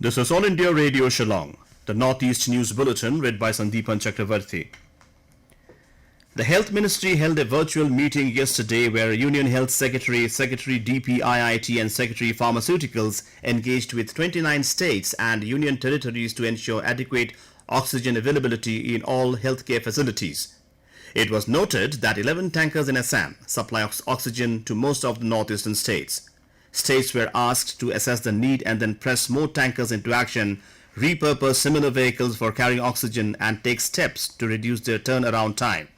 This is All India Radio Shillong, the Northeast News Bulletin read by Sandeepan Chakravarti. The Health Ministry held a virtual meeting yesterday where Union Health Secretary, Secretary DPIIT and Secretary Pharmaceuticals engaged with 29 states and union territories to ensure adequate oxygen availability in all healthcare facilities. It was noted that 11 tankers in Assam supply oxygen to most of the northeastern states. States were asked to assess the need and then press more tankers into action, repurpose similar vehicles for carrying oxygen and take steps to reduce their turnaround time.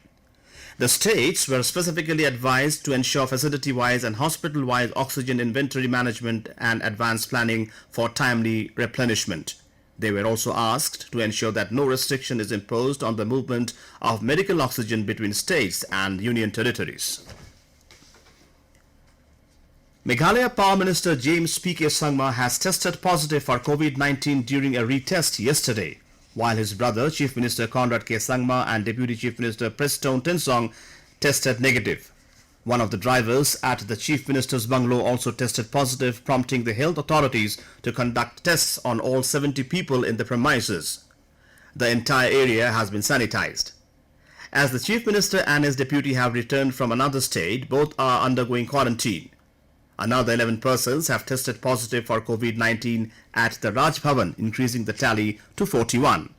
The states were specifically advised to ensure facility-wise and hospital-wise oxygen inventory management and advanced planning for timely replenishment. They were also asked to ensure that no restriction is imposed on the movement of medical oxygen between states and union territories. Meghalaya Power Minister James P.K. Sangma has tested positive for COVID-19 during a retest yesterday, while his brother Chief Minister Conrad K. Sangma and Deputy Chief Minister Prestone Tensong tested negative. One of the drivers at the Chief Minister's bungalow also tested positive, prompting the health authorities to conduct tests on all 70 people in the premises. The entire area has been sanitized. As the Chief Minister and his deputy have returned from another state, both are undergoing quarantine. Another 11 persons have tested positive for COVID-19 at the Raj Bhavan, increasing the tally to 41.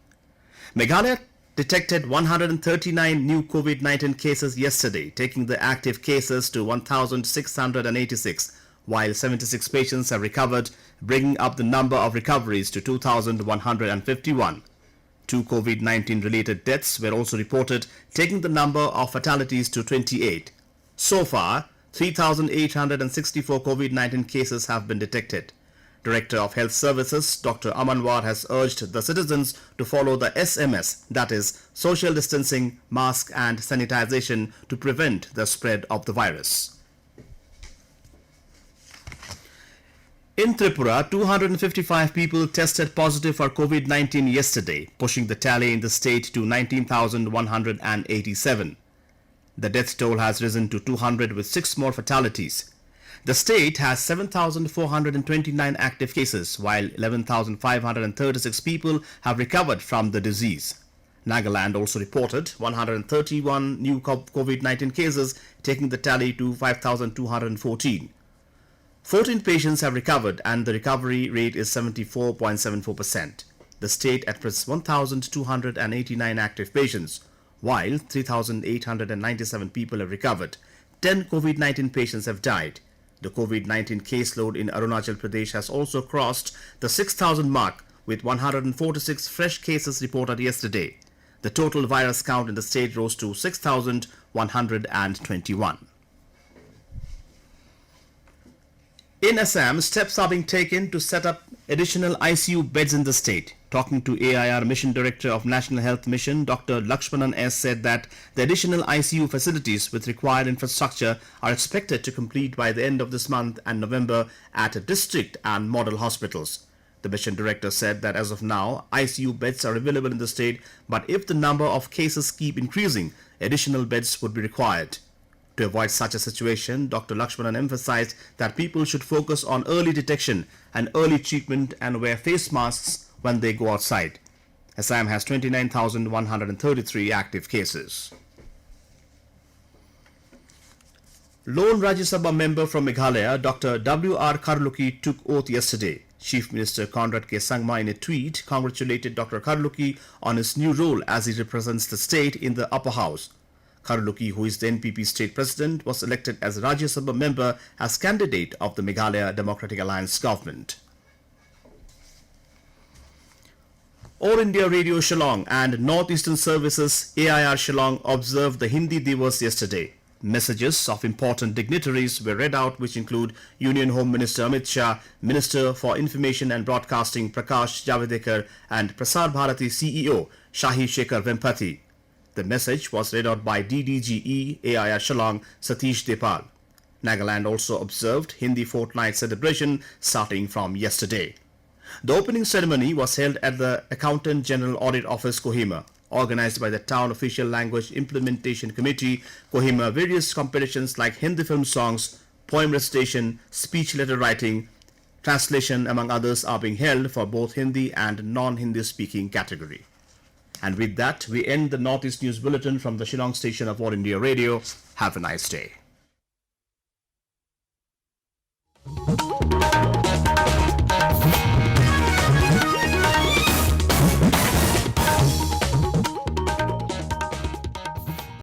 Meghalaya detected 139 new COVID-19 cases yesterday, taking the active cases to 1,686, while 76 patients have recovered, bringing up the number of recoveries to 2,151. 2 COVID-19 related deaths were also reported, taking the number of fatalities to 28. So far, 3,864 COVID-19 cases have been detected. Director of Health Services, Dr. Amanwar, has urged the citizens to follow the SMS, that is, social distancing, mask and sanitization to prevent the spread of the virus. In Tripura, 255 people tested positive for COVID-19 yesterday, pushing the tally in the state to 19,187. The death toll has risen to 200 with 6 more fatalities. The state has 7,429 active cases, while 11,536 people have recovered from the disease. Nagaland also reported 131 new COVID-19 cases, taking the tally to 5,214. 14 patients have recovered and the recovery rate is 74.74%. The state admits 1,289 active patients, while 3,897 people have recovered. 10 COVID-19 patients have died. The COVID-19 caseload in Arunachal Pradesh has also crossed the 6,000 mark, with 146 fresh cases reported yesterday. The total virus count in the state rose to 6,121. In Assam, steps are being taken to set up additional ICU beds in the state. Talking to AIR Mission Director of National Health Mission, Dr. Lakshmanan S. said that the additional ICU facilities with required infrastructure are expected to complete by the end of this month and November at district and model hospitals. The Mission Director said that as of now, ICU beds are available in the state, but if the number of cases keep increasing, additional beds would be required. To avoid such a situation, Dr. Lakshmanan emphasized that people should focus on early detection and early treatment and wear face masks when they go outside. Assam has 29,133 active cases. Lone Rajya Sabha member from Meghalaya, Dr. W.R. Karluki, took oath yesterday. Chief Minister Conrad K. Sangma, in a tweet, congratulated Dr. Karluki on his new role as he represents the state in the upper house. Karluki, who is the NPP state president, was elected as Rajya Sabha member as candidate of the Meghalaya Democratic Alliance government. All India Radio Shillong and Northeastern Services AIR Shillong observed the Hindi Divas yesterday. Messages of important dignitaries were read out, which include Union Home Minister Amit Shah, Minister for Information and Broadcasting Prakash Javadekar and Prasar Bharati CEO Shahi Shekhar Vempati. The message was read out by DDGE AIR Shillong Satish Depal. Nagaland also observed Hindi Fortnight celebration starting from yesterday. The opening ceremony was held at the Accountant General Audit Office, Kohima. Organized by the Town Official Language Implementation Committee, Kohima, various competitions like Hindi film songs, poem recitation, speech letter writing, Translation, among others, are being held for both Hindi and non-Hindi speaking category. And with that, we end the Northeast News Bulletin from the Shillong station of All India Radio. Have a nice day.